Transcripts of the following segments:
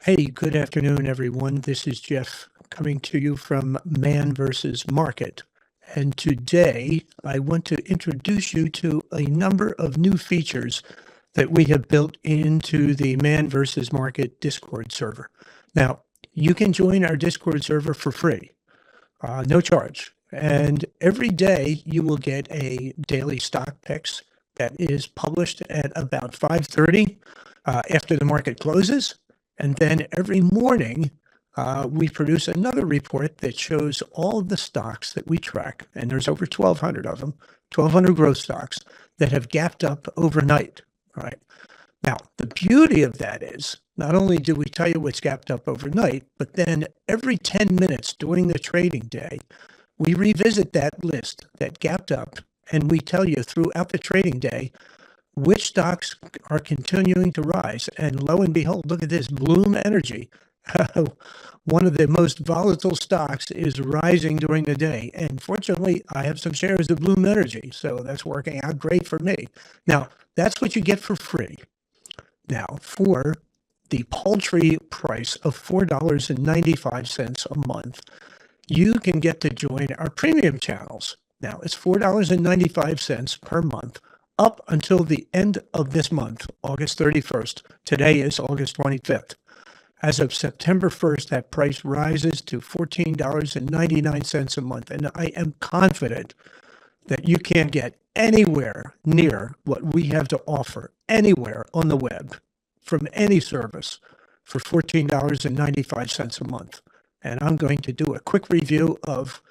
Hey, good afternoon, everyone. This is Jeff coming to you from Man vs. Market. And today I want to introduce you to a number of new features that we have built into the Man vs. Market Discord server. Now, you can join our Discord server for free, no charge. And every day you will get a daily stock picks that is published at about 5:30 after the market closes. And then every morning, we produce another report that shows all of the stocks that we track, and there's over 1,200 of them, 1,200 growth stocks that have gapped up overnight. All right. Now, the beauty of that is not only do we tell you what's gapped up overnight, but then every 10 minutes during the trading day, we revisit that list that gapped up, and we tell you throughout the trading day which stocks are continuing to rise. And lo and behold, look at this, Bloom Energy. One of the most volatile stocks is rising during the day. And fortunately, I have some shares of Bloom Energy, so that's working out great for me. Now, that's what you get for free. Now, for the paltry price of $4.95 a month, you can get to join our premium channels. Now, it's $4.95 per month, up until the end of this month, August 31st. Today is August 25th. As of September 1st, that price rises to $14.99 a month. And I am confident that you can't get anywhere near what we have to offer anywhere on the web from any service for $14.95 a month. And I'm going to do a quick review of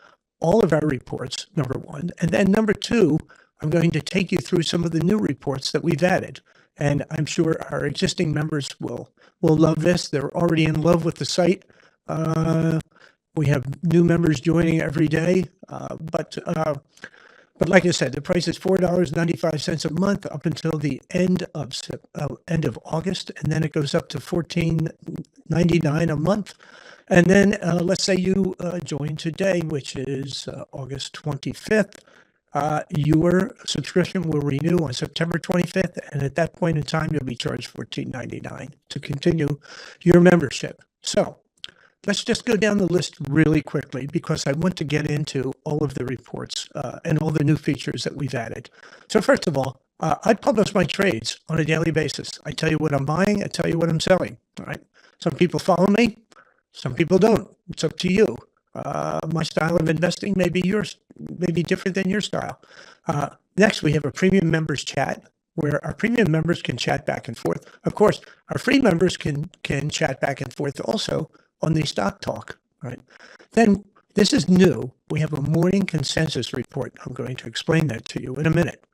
all of our reports, number one. And then number two, I'm going to take you through some of the new reports that we've added. And I'm sure our existing members will love this. They're already in love with the site. We have new members joining every day. But like I said, the price is $4.95 a month up until the end of August. And then it goes up to $14.99 a month. And then let's say you join today, which is August 25th. Your subscription will renew on September 25th, and at that point in time, you'll be charged $14.99 to continue your membership. So let's just go down the list really quickly because I want to get into all of the reports and all the new features that we've added. So first of all, I publish my trades on a daily basis. I tell you what I'm buying, I tell you what I'm selling. All right. Some people follow me, some people don't. It's up to you. My style of investing may be different than your style. Next, we have a premium members chat where our premium members can chat back and forth. Of course, our free members can chat back and forth also on the Stock Talk. Right? Then this is new. We have a morning consensus report. I'm going to explain that to you in a minute.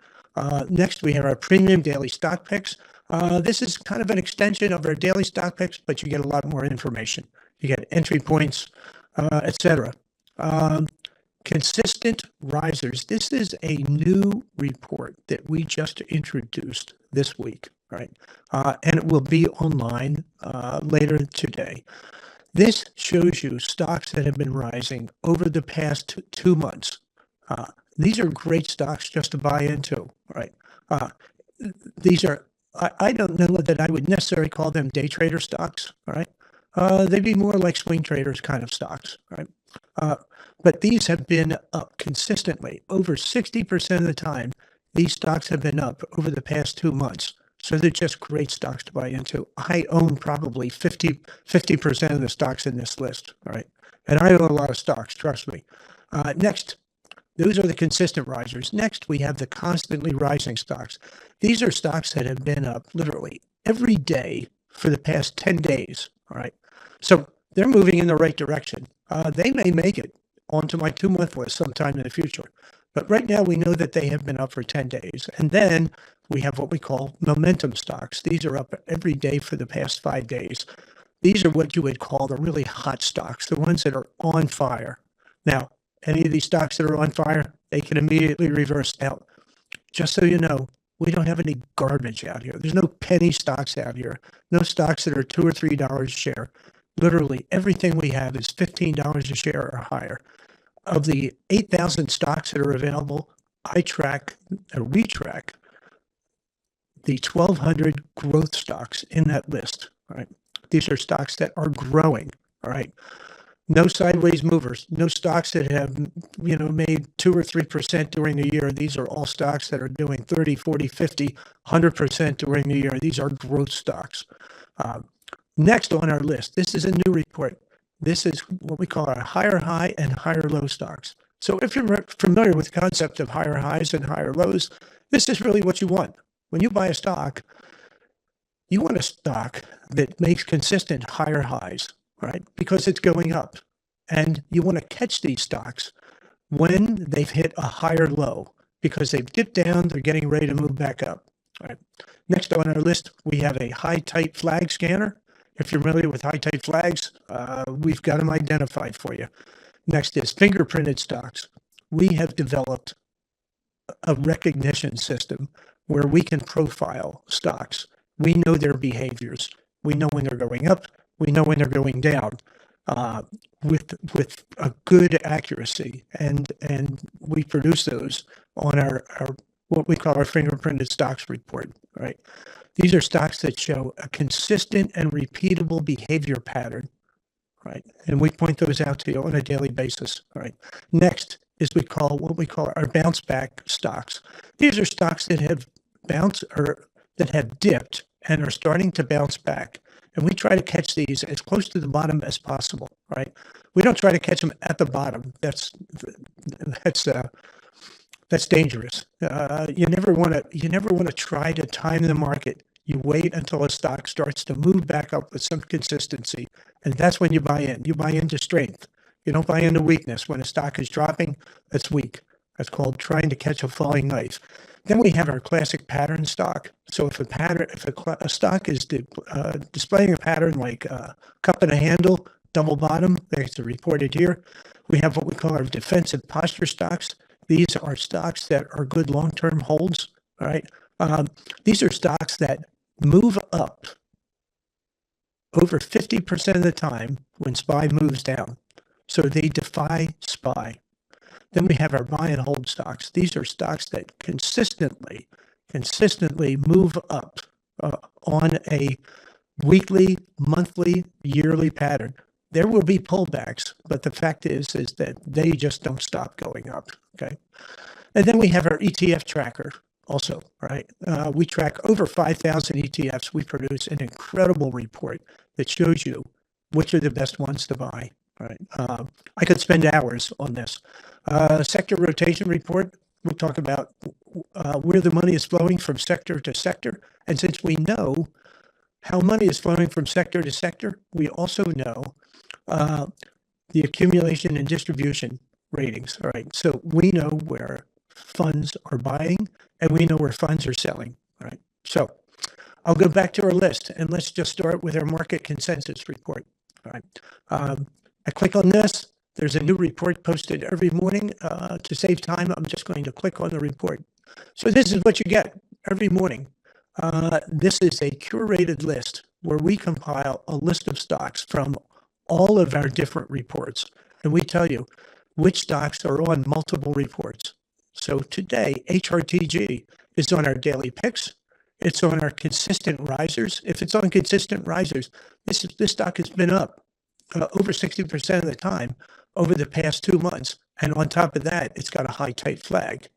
Next, we have our premium daily stock picks. This is kind of an extension of our daily stock picks, but you get a lot more information. You get entry points, etc. Consistent risers. This is a new report that we just introduced this week, right? And it will be online later today. This shows you stocks that have been rising over the past 2 months. These are great stocks just to buy into, right? These are, I don't know that I would necessarily call them day trader stocks, all right? They'd be more like swing traders kind of stocks, right? But these have been up consistently. Over 60% of the time, these stocks have been up over the past 2 months. So they're just great stocks to buy into. I own probably 50% of the stocks in this list, all right? And I own a lot of stocks, trust me. Next, those are the consistent risers. Next, we have the constantly rising stocks. These are stocks that have been up literally every day for the past 10 days, all right? So they're moving in the right direction. They may make it onto my 2-month list sometime in the future. But right now we know that they have been up for 10 days. And then we have what we call momentum stocks. These are up every day for the past 5 days. These are what you would call the really hot stocks, the ones that are on fire. Now, any of these stocks that are on fire, they can immediately reverse. Now, just so you know, we don't have any garbage out here. There's no penny stocks out here. No stocks that are $2 or $3 a share. Literally everything we have is $15 a share or higher. Of the 8,000 stocks that are available, I retrack the 1,200 growth stocks in that list. Right? These are stocks that are growing, all right? No sideways movers, no stocks that have, made 2 or 3% during the year. These are all stocks that are doing 30, 40, 50, 100% during the year. These are growth stocks. Next on our list, this is a new report. This is what we call our higher high and higher low stocks. So if you're familiar with the concept of higher highs and higher lows, this is really what you want. When you buy a stock, you want a stock that makes consistent higher highs, right? Because it's going up. And you want to catch these stocks when they've hit a higher low, because they've dipped down, they're getting ready to move back up. All right. Next on our list, we have a high tight flag scanner. If you're familiar with high tight flags, we've got them identified for you. Next is fingerprinted stocks. We have developed a recognition system where we can profile stocks. We know their behaviors. We know when they're going up. We know when they're going down with a good accuracy. And we produce those on our what we call our fingerprinted stocks report, right? These are stocks that show a consistent and repeatable behavior pattern, right? And we point those out to you on a daily basis, all right? Next is what we call our bounce back stocks. These are stocks that have bounced or that have dipped and are starting to bounce back. And we try to catch these as close to the bottom as possible, right? We don't try to catch them at the bottom. That's dangerous. You never want to try to time the market. You wait until a stock starts to move back up with some consistency, and that's when you buy in. You buy into strength. You don't buy into weakness. When a stock is dropping, that's weak. That's called trying to catch a falling knife. Then we have our classic pattern stock. So if a stock is displaying a pattern like cup and a handle, double bottom, that's reported here. We have what we call our defensive posture stocks. These are stocks that are good long-term holds. All right. These are stocks that move up over 50% of the time when SPY moves down. So they defy SPY. Then we have our buy and hold stocks. These are stocks that consistently move up on a weekly, monthly, yearly pattern. There will be pullbacks, but the fact is that they just don't stop going up, okay? And then we have our ETF tracker also, right? We track over 5,000 ETFs. We produce an incredible report that shows you which are the best ones to buy, right? I could spend hours on this. Sector rotation report, we talk about where the money is flowing from sector to sector. And since we know how money is flowing from sector to sector, we also know the accumulation and distribution ratings. All right. So we know where funds are buying and we know where funds are selling. All right. So I'll go back to our list and let's just start with our market consensus report. All right. I click on this. There's a new report posted every morning. To save time, I'm just going to click on the report. So this is what you get every morning. This is a curated list where we compile a list of stocks from all of our different reports. And we tell you which stocks are on multiple reports. So today, HRTG is on our daily picks. It's on our consistent risers. If it's on consistent risers, this stock has been up over 60% of the time over the past 2 months. And on top of that, it's got a high tight flag.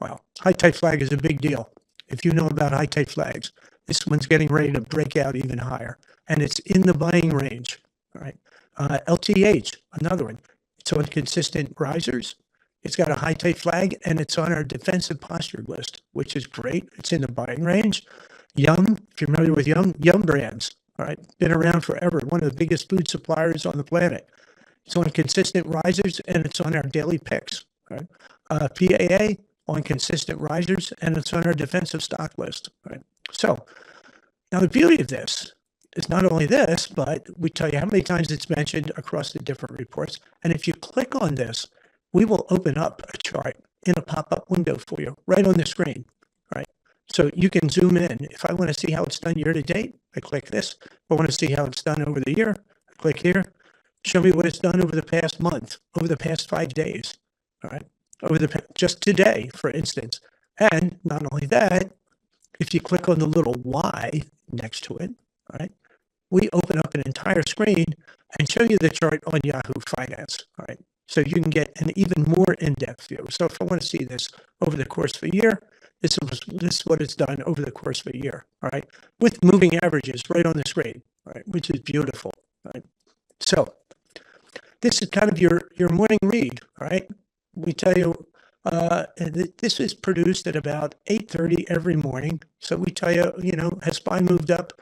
Well, high tight flag is a big deal. If you know about high tight flags, this one's getting ready to break out even higher. And it's in the buying range. All right. LTH, another one. It's on consistent risers. It's got a high tight flag, and it's on our defensive posture list, which is great. It's in the buying range. Yum, if you're familiar with Yum Brands, all right, been around forever, one of the biggest food suppliers on the planet. It's on consistent risers, and it's on our daily picks. All right. PAA on consistent risers, and it's on our defensive stock list. All right. So now the beauty of this is not only this, but we tell you how many times it's mentioned across the different reports. And if you click on this, we will open up a chart in a pop-up window for you right on the screen, right? So you can zoom in. If I want to see how it's done year to date, I click this. If I want to see how it's done over the year, I click here. Show me what it's done over the past month, over the past 5 days, all right? Just today, for instance. And not only that, if you click on the little Y next to it, all right, we open up an entire screen and show you the chart on Yahoo Finance, all right? So you can get an even more in-depth view. So if I want to see this over the course of a year, this is what it's done over the course of a year, all right? With moving averages right on the screen, all right, which is beautiful, all right? So this is kind of your morning read, all right? We tell you this is produced at about 8:30 every morning. So we tell you, has SPY moved up?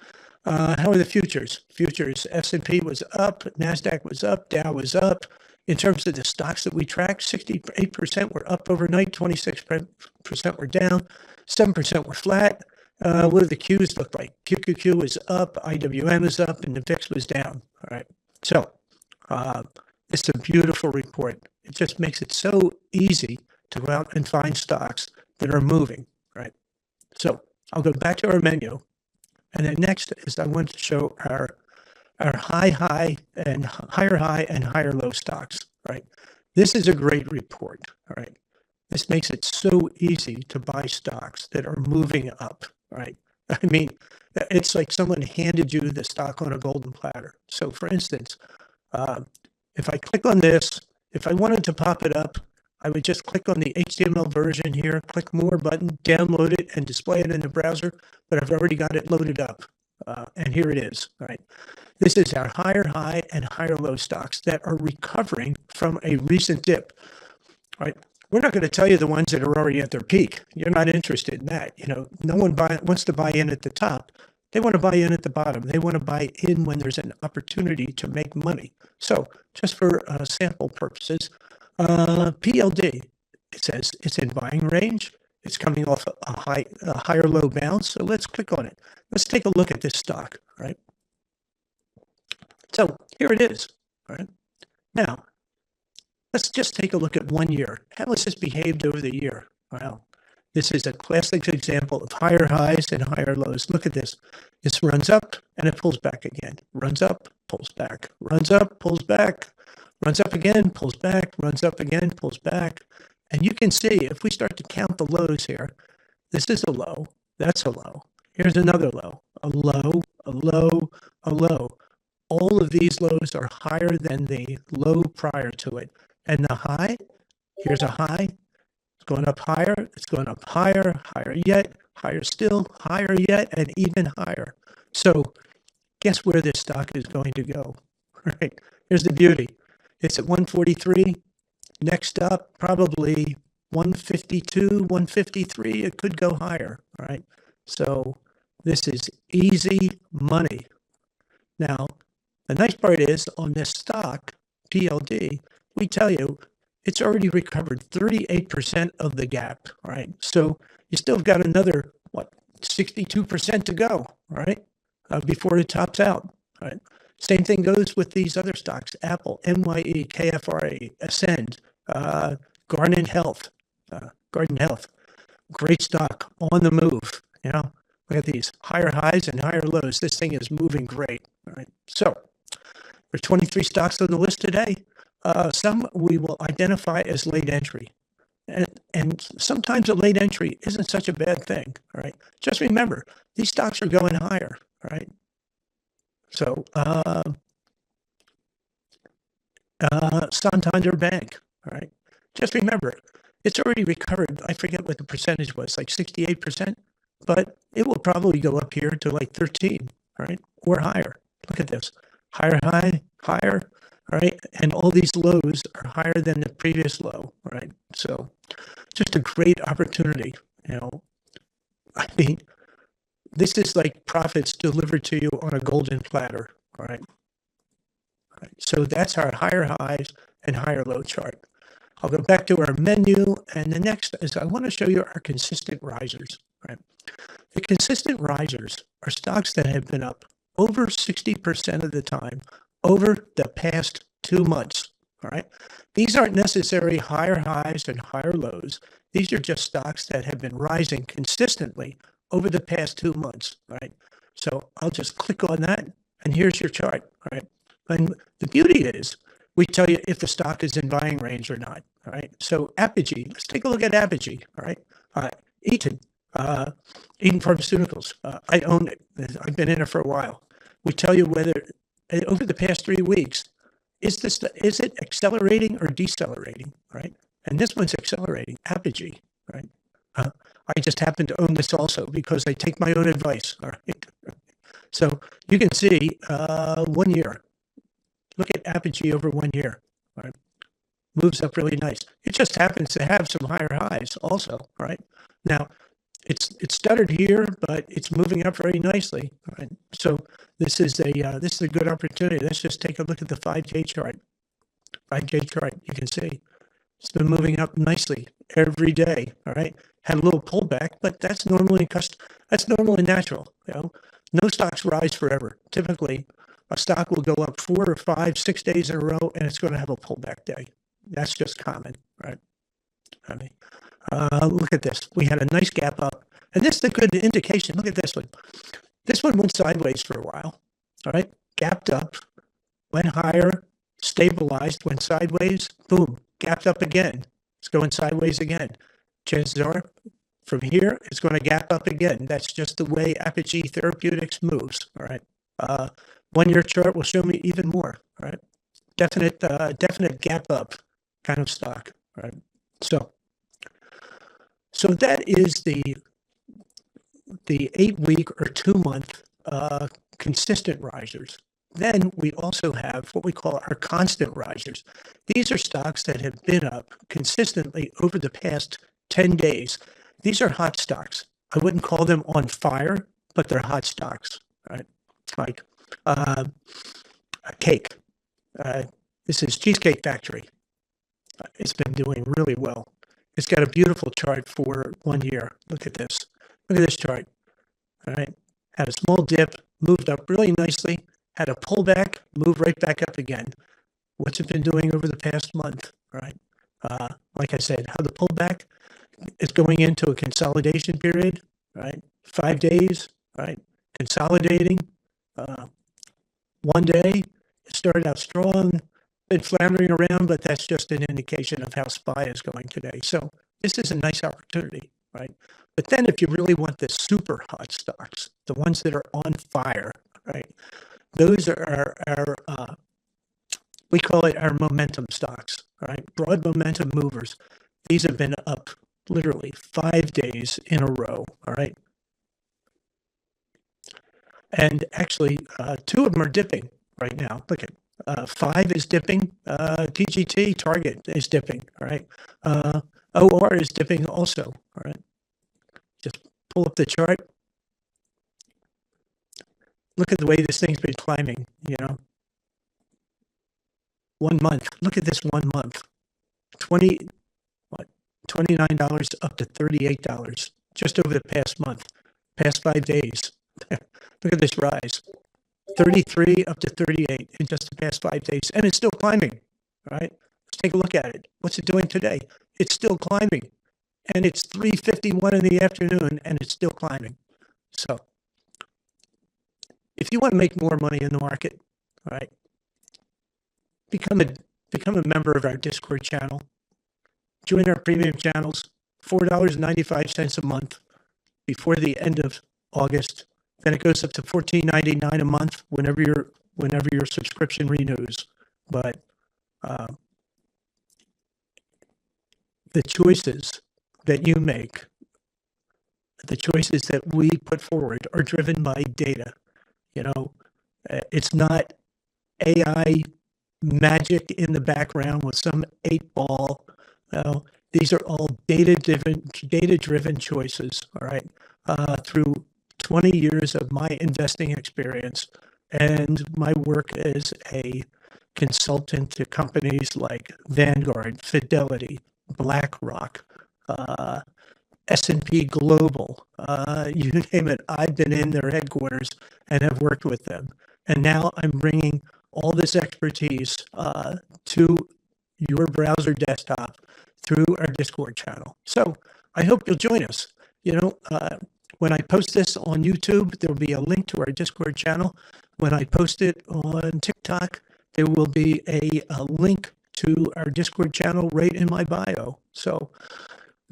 How are the futures? Futures, S&P was up, NASDAQ was up, Dow was up. In terms of the stocks that we track, 68% were up overnight, 26% were down, 7% were flat. What do the Qs look like? QQQ was up, IWM was up, and the VIX was down. All right. So it's a beautiful report. It just makes it so easy to go out and find stocks that are moving. Right. So I'll go back to our menu. And then next is I want to show our high and higher low stocks, right? This is a great report, all right? This makes it so easy to buy stocks that are moving up, right? I mean, it's like someone handed you the stock on a golden platter. So for instance, if I click on this, if I wanted to pop it up, I would just click on the HTML version here, click more button, download it, and display it in the browser, but I've already got it loaded up. And here it is, right? This is our high and higher low stocks that are recovering from a recent dip, right? We're not going to tell you the ones that are already at their peak. You're not interested in that. No one wants to buy in at the top. They want to buy in at the bottom. They want to buy in when there's an opportunity to make money. So just for sample purposes, PLD, it says it's in buying range. It's coming off a higher low bounce. So let's click on it. Let's take a look at this stock, right? So here it is, right? Now, let's just take a look at 1 year. How has this behaved over the year? Well, this is a classic example of higher highs and higher lows. Look at this. This runs up and it pulls back again. Runs up, pulls back. Runs up, pulls back. Runs up again, pulls back. Runs up again, pulls back. And you can see, if we start to count the lows here, this is a low, that's a low. Here's another low, a low, a low, a low. All of these lows are higher than the low prior to it. And the high, here's a high, it's going up higher, it's going up higher, higher yet, higher still, higher yet, and even higher. So guess where this stock is going to go, right? Here's the beauty. It's at 143. Next up, probably 152, 153. It could go higher, right? So this is easy money. Now, the nice part is on this stock, PLD, we tell you it's already recovered 38% of the gap, right? So you still got another, 62% to go, right? Before it tops out, right? Same thing goes with these other stocks, Apple, NYE, KFRA, Ascend, Guardant Health, great stock on the move. Look at these higher highs and higher lows. This thing is moving great. All right. So there's 23 stocks on the list today. Some we will identify as late entry. And sometimes a late entry isn't such a bad thing. All right. Just remember, these stocks are going higher. All right. So Santander Bank. All right. Just remember, it's already recovered. I forget what the percentage was, like 68%, but it will probably go up here to like 13, right? Or higher. Look at this. Higher high, higher, right? And all these lows are higher than the previous low, right? So just a great opportunity, I mean, this is like profits delivered to you on a golden platter, all right? All right. So that's our higher highs and higher low chart. I'll go back to our menu, and the next is I want to show you our consistent risers, right? The consistent risers are stocks that have been up over 60% of the time over the past 2 months, all right? These aren't necessarily higher highs and higher lows. These are just stocks that have been rising consistently over the past 2 months, right? So I'll just click on that, and here's your chart, all right? And the beauty is we tell you if the stock is in buying range or not, all right? So Apogee, let's take a look at Apogee, all right? Eaton Pharmaceuticals, I own it. I've been in it for a while. We tell you whether over the past 3 weeks, is it accelerating or decelerating, right? And this one's accelerating, Apogee, right? I just happen to own this also because I take my own advice, all right? So you can see 1 year. Look at Apogee over 1 year, right? Moves up really nice. It just happens to have some higher highs also, right? Now, it stuttered here, but it's moving up very nicely, right? So this is a good opportunity. Let's just take a look at the 5K chart. 5K chart, you can see it's been moving up nicely every day, all right? Had a little pullback, but that's normally natural, you know? No stocks rise forever. Typically, a stock will go up 4 or 5, 6 days in a row, and it's going to have a pullback day. That's just common, right? I mean, look at this. We had a nice gap up, and this is a good indication. Look at this one. This one went sideways for a while, all right? Gapped up, went higher, stabilized, went sideways, boom, gapped up again. It's going sideways again. Chances are, from here, it's going to gap up again. That's just the way Apogee Therapeutics moves, all right? 1 year chart will show me even more, all right? Definite gap up kind of stock, right? So that is the 8-week or 2-month consistent risers. Then we also have what we call our constant risers. These are stocks that have been up consistently over the past 10 days. These are hot stocks. I wouldn't call them on fire, but they're hot stocks, right? Like a cake. This is Cheesecake Factory. It's been doing really well. It's got a beautiful chart for 1 year. Look at this. Look at this chart. All right. Had a small dip, moved up really nicely, had a pullback, moved right back up again. What's it been doing over the past month, right? Like I said, how the pullback is going into a consolidation period, right? 5 days, right? Consolidating. 1 day, it started out strong, been floundering around, but that's just an indication of how SPY is going today. So this is a nice opportunity, right? But then if you really want the super hot stocks, the ones that are on fire, right? Those are our we call it our momentum stocks, right? Broad momentum movers. These have been up literally 5 days in a row, all right? And actually, 2 of them are dipping right now. Look at 5 is dipping. TGT, Target, is dipping, all right? OR is dipping also, all right? Just pull up the chart. Look at the way this thing's been climbing, you know? 1 month. Look at this 1 month. $29 up to $38 just over the past month, past 5 days. Look at this rise. 33 up to 38 in just the past 5 days. And it's still climbing, all right? Let's take a look at it. What's it doing today? It's still climbing. And it's 3:51 in the afternoon, and it's still climbing. So if you want to make more money in the market, all right, become a member of our Discord channel. Join our premium channels, $4.95 a month before the end of August. Then it goes up to $14.99 a month whenever your subscription renews. But the choices that you make, the choices that we put forward are driven by data. You know, it's not AI magic in the background with some 8-ball. These are all data-driven choices, all right, through 20 years of my investing experience and my work as a consultant to companies like Vanguard, Fidelity, BlackRock, S&P Global, you name it. I've been in their headquarters and have worked with them. And now I'm bringing all this expertise to your browser desktop through our Discord channel. So I hope you'll join us. You know, when I post this on YouTube, there will be a link to our Discord channel. When I post it on TikTok, there will be a link to our Discord channel right in my bio. So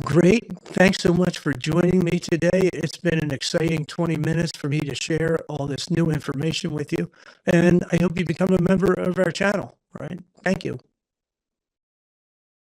Great. Thanks so much for joining me today. It's been an exciting 20 minutes for me to share all this new information with you, and I hope you become a member of our channel. All right. Thank you.